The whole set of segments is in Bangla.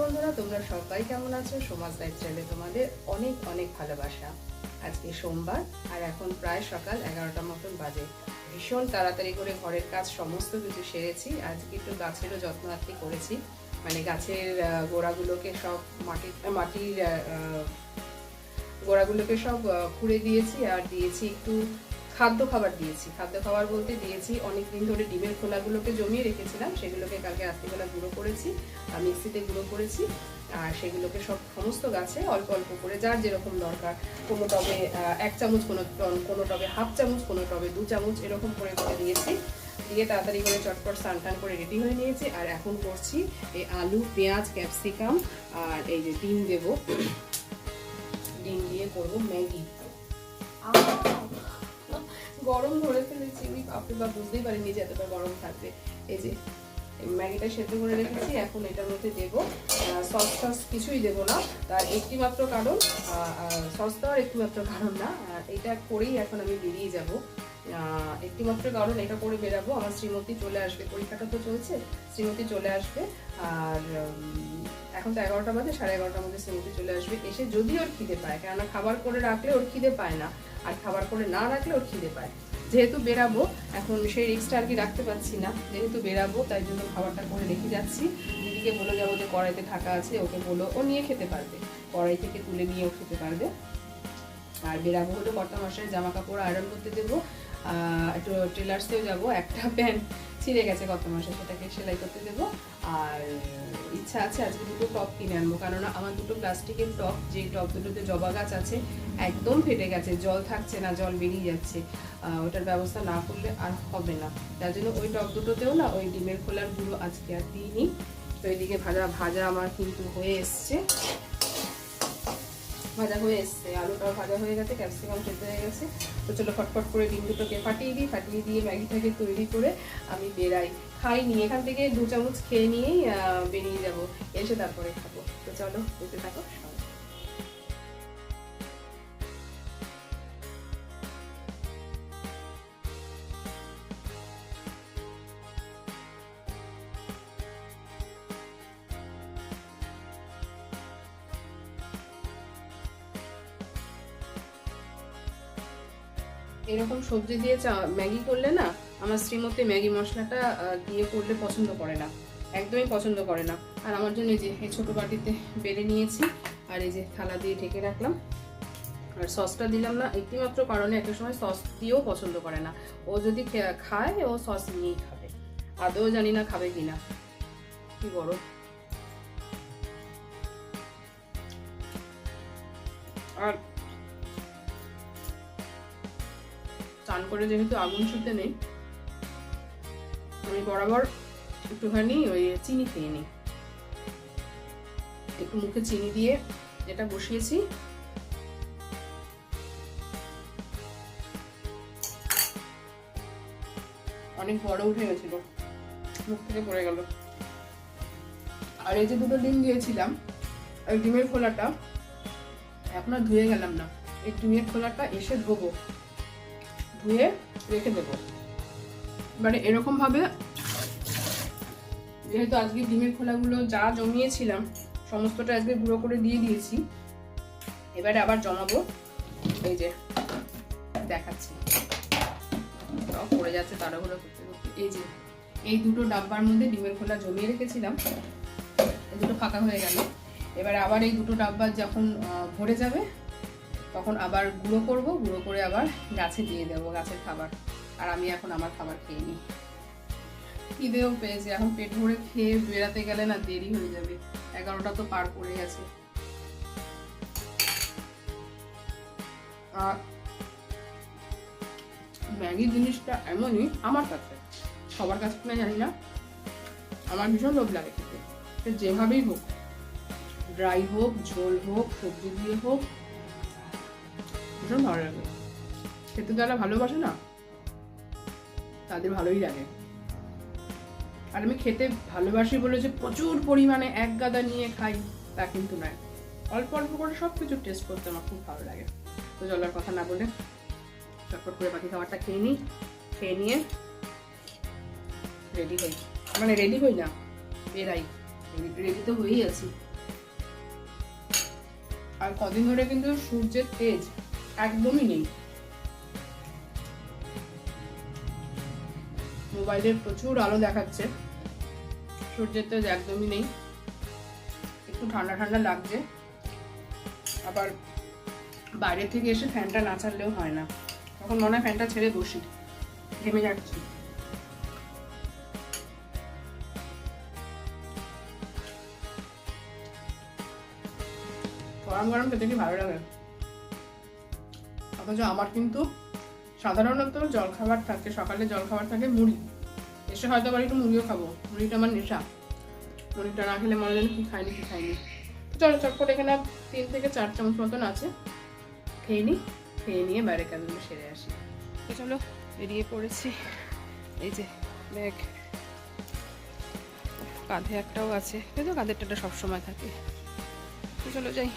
বন্ধুরা, তোমরা সবাই কেমন আছো? সমাজ লাইফস্টাইলে তোমাদের অনেক অনেক ভালোবাসা। আজকে সোমবার আর এখন প্রায় সকাল 11টার মতন বাজে। ভীষণ তাড়াতাড়ি করে ঘরের কাজ সমস্ত কিছু সেরেছি। আজকে একটু গাছেরও যত্ন আত্তি করেছি, মানে গাছের গোড়াগুলোকে সব মাটির গোড়াগুলোকে সব খুঁড়ে দিয়েছি আর দিয়েছি একটু খাদ্য খাবার দিয়েছি। খাদ্য খাবার বলতে দিয়েছি অনেকদিন ধরে ডিমের খোলাগুলোকে জমিয়ে রেখেছিলাম, সেগুলোকে কালকে রাত্রিবেলা গুঁড়ো করেছি, মিক্সিতে গুঁড়ো করেছি। আর সেগুলোকে সমস্ত গাছে অল্প অল্প করে যার যেরকম দরকার, কোনো টবে 1 চামচ, কোনো টবে হাফ চামচ, কোনো টবে 2 চামচ এরকম করে করে দিয়েছি। দিয়ে তাড়াতাড়ি করে চটপট স্নান টান করে রেডি হয়ে নিয়েছি। আর এখন করছি এই আলু, পেঁয়াজ, ক্যাপসিকাম আর এই যে ডিম দেবো। ডিম দিয়ে করবো ম্যাগি। গরম ধরে ফেলেছি, আমি বাপরে বাপ বুঝতেই পারিনি যে এতটা গরম থাকবে। এই যে ম্যাগিটা সেদ্ধ করে রেখেছি, এখন এটার মধ্যে দেবো। সস কিছুই দেবো না, তার একটি মাত্র কারণ, সস দেওয়ার একটি মাত্র কারণ না, এটা করেই এখন আমি বেরিয়ে যাব। একটি মাত্র কারণ, এটা করে বেরাবো। আমার শ্রীমতী চলে আসবে, পরীক্ষাটা তো চলছে, শ্রীমতী চলে আসবে। আর এখন তো 11টা বাজে, 11:30টার মধ্যে শ্রীমতী চলে আসবে। এসে যদি ওর খিদে পায়, কেননা খাবার করে রাখলে ওর খিদে পায় না, আর খাবার করে না রাখলে ওর খিদে পায়। যেহেতু বেরাবো, এখন সেই রিস্কটা আর কি রাখতে পারছি না, যেহেতু বেরাবো তাই জন্য খাবারটা করে রেখে যাচ্ছি। দিদিকে বলে যাবো যে কড়াইতে ঢাকা আছে, ওকে বলো, ও নিয়ে খেতে পারবে, কড়াই থেকে তুলে নিয়ে ও খেতে পারবে। আর বেরাবো হলো কটা মাসের জামা কাপড় আয়রন করতে দেবো, একটু টেলার্সেও যাবো, একটা প্যান্ট ছিঁড়ে গেছে কত মাসে, সেটাকে সেলাই করতে দেবো। আর ইচ্ছা আছে আজকে 2টো টপ কিনে আনবো, কেননা আমার 2টো প্লাস্টিকের টপ, যেই টপ দুটোতে জবা গাছ আছে, একদম ফেটে গেছে, জল থাকছে না, জল বেরিয়ে যাচ্ছে। ওটার ব্যবস্থা না করলে আর হবে না, তার জন্য ওই টপ দুটোতেও না ওই ডিমের খোলার গুঁড়ো আজকে আর দিইনি। তো এইদিকে ভাজা আমার কিন্তু হয়ে এসছে, ভাজা হয়ে এসছে, আলুটাও ভাজা হয়ে গেছে, ক্যাপসিকাম সেদ্ধ হয়ে গেছে। তো চলো ফটফট করে ডিম দুটোকে ফাটিয়ে দিয়ে ম্যাগিটাকে তৈরি করে আমি বেরাই। খাইনি, এখান থেকে 2 চামচ খেয়ে নিয়েই বেরিয়ে যাব, এসে তারপরে খাবো। তো চলো দেখতে থাকো। এরকম সবজি দিয়ে ম্যাগি করলে না, আমার শ্রীমতী ম্যাগি মশলাটা দিয়ে করলে পছন্দ করে না, একদমই পছন্দ করে না। আর আমার জন্য এই যে এই ছোটো বাটিতে বেড়ে নিয়েছি, আর এই যে থালা দিয়ে ঢেকে রাখলাম। আর সসটা দিলাম না একটি মাত্র কারণে, একটা সময় সস দিয়েও পছন্দ করে না। ও যদি খায়, ও সস নিয়েই খাবে, আদৌ জানি না খাবে কিনা। কি বড় আর চান করে যেহেতু আগুন ছুতে নেই, আমি বরাবর একটুখানি ওই চিনি খেয়ে নিই। একটু মুখে চিনি দিয়ে এটা বসিয়েছি। অনেক বড় উঠে গেছিল, মুখ থেকে পড়ে গেল। আর এই যে 2টো ডিম দিয়েছিলাম, ওই ডিমের খোলাটা এখন আর ধুয়ে গেলাম না, এই ডিমের খোলাটা এসে ধোবো, ধুয়ে রেখে দেবো। মানে এরকম ভাবে, যেহেতু আজকে ডিমের খোলাগুলো যা জমিয়েছিলাম সমস্তটা আজকে গুঁড়ো করে দিয়ে দিয়েছি, এবারে আবার জমাবো। এই যে দেখাচ্ছি, পড়ে যাচ্ছে তাড়াহুড়ো করতে করতে। এই যে এই 2টো ডাব্বার মধ্যে ডিমের খোলা জমিয়ে রেখেছিলাম, এই 2টো ফাঁকা হয়ে গেল। এবারে আবার এই 2টো ডাব্বার যখন ভরে যাবে, তখন আবার গুঁড়ো করব, গুঁড়ো করে আবার গাছে দিয়ে দেবো, গাছের খাবার। আর আমি এখন আমার খাবার খেয়ে নিই, খিদেও পেয়েছে, এখন পেট ভরে খেয়ে বেরাতে গেলে না দেরি হয়ে যাবে, 11টা তো পার করে গেছে। আর ম্যাগি জিনিসটা এমনই, আমার কাছে, সবার কাছে কিনা জানি না, আমার ভীষণ লোভ লাগে খেতে। যেভাবেই হোক, ড্রাই হোক, ঝোল হোক, সবজি দিয়ে হোক, ভীষণ ভালো লাগে খেতে। যারা ভালোবাসে না, তাদের ভালোই লাগে। আর আমি খেতে ভালোবাসি বলে যে প্রচুর পরিমাণে এক গাদা নিয়ে খাই তা কিন্তু নয়, অল্প অল্প করে সব কিছু টেস্ট করতে আমার খুব ভালো লাগে। তো চলার কথা না বলে চটপট করে বাকি খাবারটা খেয়ে নিই, খেয়ে নিয়ে রেডি হই, মানে রেডি হই না, বেরাই, রেডি তো হয়েই আছি। আর কদিন ধরে কিন্তু সূর্যের তেজ একদমই নেই, মোবাইলে প্রচুর আলো দেখাচ্ছে, সূর্যের তেজ একদমই নেই। একটু ঠান্ডা ঠান্ডা লাগছে, আবার বাইরে থেকে এসে ফ্যানটা না চাললেও হয় না, তখন মনে হয় ফ্যানটা ছেড়ে বসি, ঘেমে যাচ্ছি। গরম গরম খেতে কি ভালো লাগে, অথচ আমার কিন্তু সাধারণত জলখাবার থাকে, সকালে জলখাবার থাকে মুড়ি, এসে হয়তো আবার একটু মুড়িও খাবো, মুড়িটা আমার নেশা, মুড়িটা না খেলে মনে হয় কি খাইনি। চলো চটপট এখানে 3 থেকে 4 চামচ মতন আছে, খেয়ে নিয়ে বাইরে কাজগুলো সেরে আসি। তো চলো বেরিয়ে পড়েছি, এই যে ব্যাগ, কাঁধে একটাও আছে, কিন্তু কাঁধেরটা সবসময় থাকে। তো চলো যাই।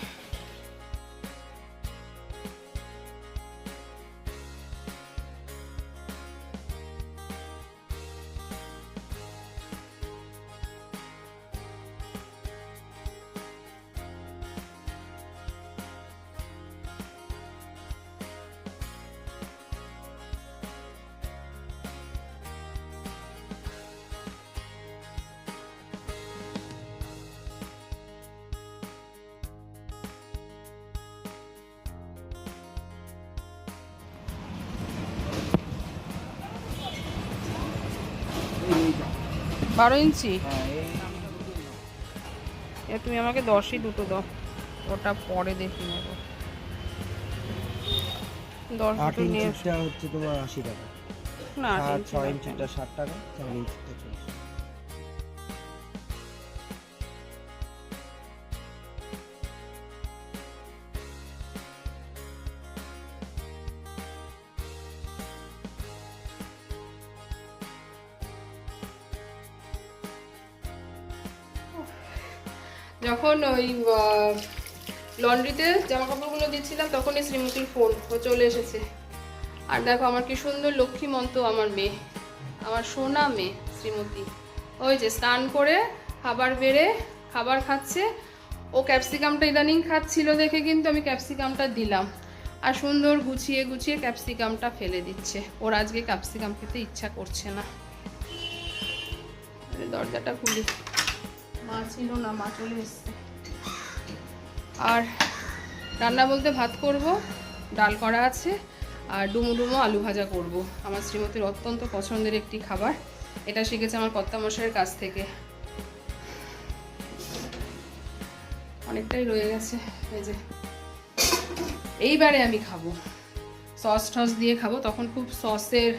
বারো ইঞ্চি, তুমি আমাকে 10ই দুটো দাও, ওটা পরে দেখি নেবো। 10 8 ইঞ্চিটা হচ্ছে তোমার 80 টাকা, না 6 ইঞ্চিটা 60 টাকা, 4 ইঞ্চিটা 40। যখন ওই লন্ড্রিতে জামা কাপড়গুলো দিচ্ছিলাম তখনই শ্রীমতীর ফোন, ও চলে এসেছে। আর দেখো আমার কি সুন্দর লক্ষ্মীমন্ত আমার মেয়ে, আমার সোনা মেয়ে শ্রীমতী, ওই যে স্নান করে খাবার বেড়ে খাবার খাচ্ছে। ও ক্যাপসিকামটা ইদানিং খাচ্ছিল দেখে কিন্তু আমি ক্যাপসিকামটা দিলাম, আর সুন্দর গুছিয়ে ক্যাপসিকামটা ফেলে দিচ্ছে। ওর আজকে ক্যাপসিকাম খেতে ইচ্ছা করছে না। দরজাটা খুলি, মা ছিল না, মা চলে এসছে। আর রান্না বলতে ভাত করব, ডাল করা আছে, আর ডুমো আলু ভাজা করব। আমার শ্রীমতীর অত্যন্ত পছন্দের একটি খাবার, এটা শিখেছে আমার কর্তামশাইয়ের কাছ থেকে। অনেকটাই রয়ে গেছে, এই যে এইবারে আমি খাবো, সস টস দিয়ে খাবো, তখন খুব সসের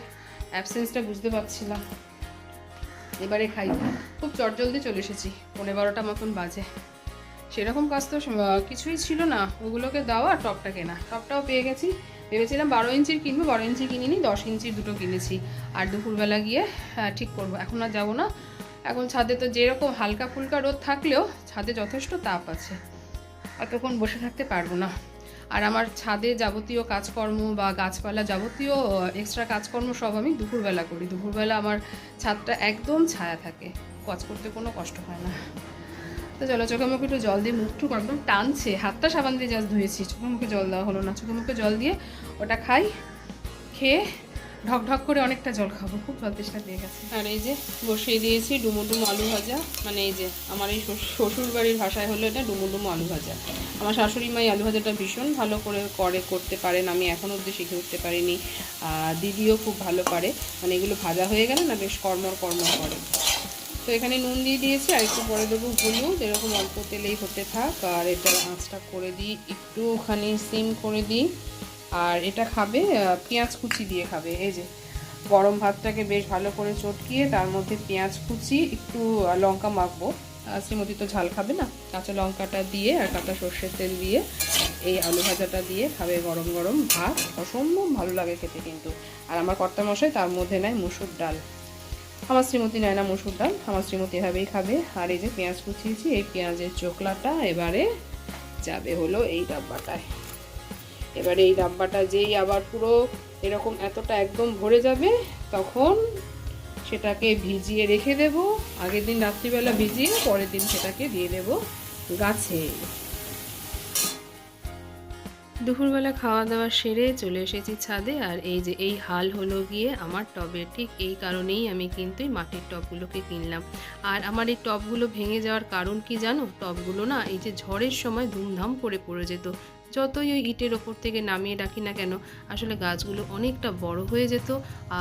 অ্যাবসেন্সটা বুঝতে পারছিলাম। এবারে খাই, খুব চটজলদি চলে এসেছি, 11:15 মতন বাজে। সেরকম কাজ তো কিছুই ছিল না, ওগুলোকে দেওয়া, টপটা কেনা, টপটাও পেয়ে গেছি। ভেবেছিলাম 12 ইঞ্চির কিনবো, 12 ইঞ্চি কিনিনি, 10 ইঞ্চির দুটো কিনেছি। আর দুপুরবেলা গিয়ে ঠিক করবো, এখন আর যাবো না। এখন ছাদে তো যেরকম হালকা ফুলকা রোদ থাকলেও ছাদে যথেষ্ট তাপ আছে, অতক্ষণ বসে থাকতে পারবো না। আর আমার ছাদে যাবতীয় কাজকর্ম বা গাছপালা যাবতীয় এক্সট্রা কাজকর্ম সব আমি দুপুরবেলা করি। দুপুরবেলা আমার ছাদটা একদম ছায়া থাকে, কাজ করতে কোনো কষ্ট হয় না। তো চলো চোখে মুখে একটু জল দিয়ে, মুখটুক একদম টানছে, হাতটা সাবান দিয়ে জাস্ট ধুয়েছি, চোখে মুখে জল দেওয়া হলো না। চোখে মুখে জল দিয়ে ওটা খাই, খেয়ে ঢক করে অনেকটা জল খাবো, খুব জল তেষ্টা পেয়ে গেছে। আর এই যে বসিয়ে দিয়েছি ডুমো আলু ভাজা, মানে এই যে আমার এই শ্বশুর বাড়ির ভাষায় হলো এটা ডুমো আলু ভাজা। আমার শাশুড়ি মা আলু ভাজাটা ভীষণ ভালো করতে পারেন, আমি এখনও অবধি শিখে উঠতে পারিনি। দিদিও খুব ভালো পারে, মানে এগুলো ভাজা হয়ে গেলে না বেশ কর্মর করে। তো এখানে নুন দিয়ে দিয়েছি, আর একটু পরে দেবো হলুদ, এরকম অল্প তেলেই হতে থাক। আর এটা আঁচটা করে দিই, একটুখানি সিম করে দিই। আর এটা খাবে পেঁয়াজ কুচি দিয়ে খাবে। এই যে গরম ভাতটাকে বেশ ভালো করে চটকিয়ে তার মধ্যে পেঁয়াজ কুচি, একটু লঙ্কা মাখবো, শ্রীমতী তো ঝাল খাবে না, কাঁচা লঙ্কাটা দিয়ে আর কাঁচা সর্ষের তেল দিয়ে এই আলু ভাজাটা দিয়ে খাবে গরম গরম ভাত, অসম্ভব ভালো লাগে খেতে কিন্তু। আর আমার কর্তামশাই তার মধ্যে নেয় মুসুর ডাল, আমার শ্রীমতী নেয় না মুসুর ডাল, আমার শ্রীমতী এভাবেই খাবে। আর এই যে পেঁয়াজ কুচিয়েছি, এই পেঁয়াজের চোকলাটা এবারে যাবে হলো এই ডাব্বাটায়। এবারে এই ডাব্বাটা যেই আবার পুরো এরকম এতটা একদম ভরে যাবে, তখন সেটাকে ভিজিয়ে রেখে দেব। আগের দিন রাত্রিবেলা ভিজিয়ে পরের দিন সেটাকে দিয়ে দেব গাছে। দুপুরবেলা খাওয়া দাওয়া সেরে চলে এসেছি ছাদে। আর এই যে এই হাল হলো গিয়ে আমার টবের, ঠিক এই কারণেই আমি কিন্তু এই মাটির টবগুলোকে কিনলাম। আর আমার এই টবগুলো ভেঙে যাওয়ার কারণ কি জানো? টবগুলো না এই যে ঝড়ের সময় ধুমধাম করে পড়ে যেত। যতই ওই ইটের ওপর থেকে নামিয়ে রাখি না কেন, আসলে গাছগুলো অনেকটা বড় হয়ে যেত।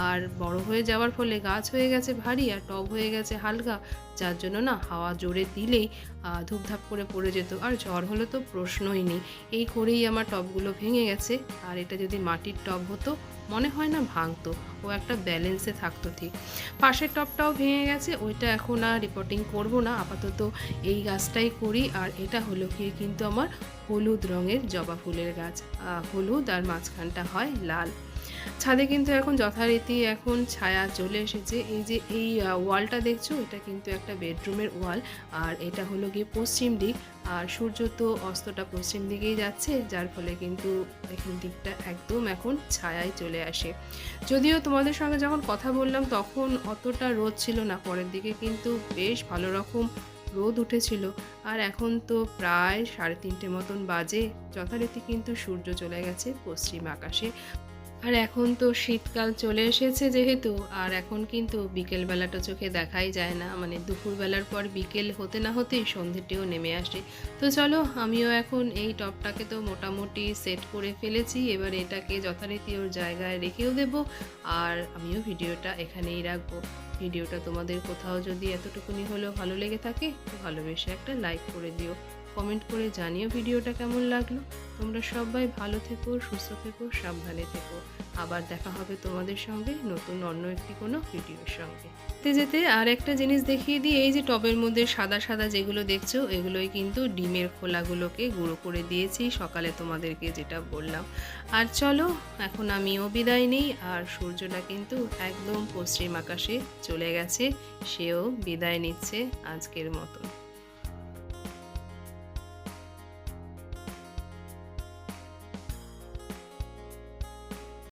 আর বড় হয়ে যাওয়ার ফলে গাছ হয়ে গেছে ভারী আর টব হয়ে গেছে হালকা, যার জন্য না হাওয়া জোরে দিলেই ধূপধাপ করে পড়ে যেত। আর ঝড় হলে তো প্রশ্নই নেই। এই করেই আমার টবগুলো ভেঙে গেছে। আর এটা যদি মাটির টব হতো মনে হয় না ভাঙতো, ও একটা ব্যালেন্সে থাকতো ঠিক। পাশের টবটাও ভেঙে গেছে, ওইটা এখন আর রিপোর্টিং করব না, আপাতত এই গাছটাই করি। আর এটা হলো কি কিন্তু আমার হলুদ রঙের জবা ফুলের গাছ, হলুদ আর মাঝখানটা হয় লাল। ছাদে কিন্তু এখন যথারীতি এখন ছায়া চলে এসেছে। এই যে এই ওয়ালটা দেখছো, এটা কিন্তু একটা বেডরুমের ওয়াল। আর এটা হলো গিয়ে পশ্চিম দিক, আর সূর্য তো অস্তটা পশ্চিম দিকেই যাচ্ছে, যার ফলে কিন্তু এখান দিকটা একদম এখন ছায়ায় চলে আসে। যদিও তোমাদের সঙ্গে যখন কথা বললাম তখন অতটা রোদ ছিল না, পরের দিকে কিন্তু বেশ ভালো রকম রোদ উঠেছিল। আর এখন তো প্রায় 3:30 মতন বাজে, যথারীতি কিন্তু সূর্য চলে গেছে পশ্চিম আকাশে। আর এখন তো শীতকাল চলে এসেছে যেহেতু, আর এখন কিন্তু বিকেলবেলাটা চোখে দেখাই যায় না, মানে দুপুরবেলার পর বিকেল হতে না হতেই সন্ধ্যেটিও নেমে আসে। তো চলো, আমিও এখন এই টপটাকে তো মোটামুটি সেট করে ফেলেছি, এবার এটাকে যথারীতি ওর জায়গায় রেখেও দেব। আর আমিও ভিডিওটা এখানেই রাখবো। ভিডিওটা তোমাদের কোথাও যদি এতটুকুনি হলেও ভালো লেগে থাকে তো ভালোবেসে একটা লাইক করে দিও, কমেন্ট করে জানিও ভিডিওটা কেমন লাগলো। তোমরা সবাই ভালো থেকো, সুস্থ থেকো, সাবধানে থেকো। আবার দেখা হবে তোমাদের সঙ্গে নতুন অন্য একটি কোনো ভিডিওর সঙ্গে। যেতে যেতে আর একটা জিনিস দেখিয়ে দিই, এই যে টবের মধ্যে সাদা সাদা যেগুলো দেখছো, এগুলোই কিন্তু ডিমের খোলাগুলোকে গুঁড়ো করে দিয়েছি সকালে তোমাদেরকে যেটা বললাম। আর চলো, এখন আমিও বিদায় নিই। আর সূর্যটা কিন্তু একদম পশ্চিম আকাশে চলে গেছে, সেও বিদায় নিচ্ছে আজকের মতো।